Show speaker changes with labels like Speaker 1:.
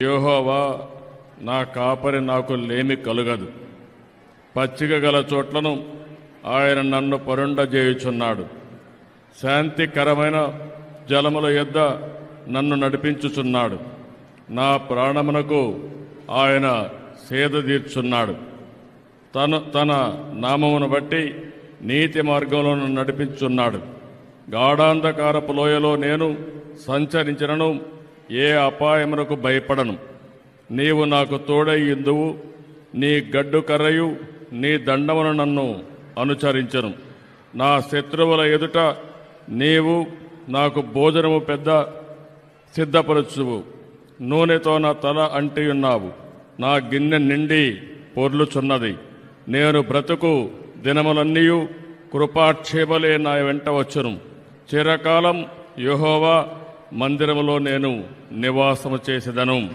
Speaker 1: యెహోవా నా కాపరి, నాకు లేమి కలుగదు. పచ్చిక గల చోట్లను ఆయన నన్ను పరుండజేయుచున్నాడు. శాంతికరమైన జలముల యొద్ద నన్ను నడిపించుచున్నాడు. నా ప్రాణమునకు ఆయన సేద తీర్చున్నాడు. తన నామమును బట్టి నీతి మార్గంలో నడిపించున్నాడు. గాఢాంధకారపు లోయలో నేను సంచరించినను ఏ అపాయమునకు భయపడను. నీవు నాకు తోడై ఇందువు. నీ గడ్డు కర్రయు నీ దండమును నన్ను అనుచరించను. నా శత్రువుల ఎదుట నీవు నాకు భోజనము సిద్ధపరచువు. నూనెతో నా తల అంటియున్నావు. నా గిన్నె నిండి పొర్లుచున్నది. నేను బ్రతుకు దినములన్నీయు కృపాక్షేమలే నా వెంట వచ్చును. చిరకాలం యెహోవా మందిరములో నేను నివాసము చేసేదను.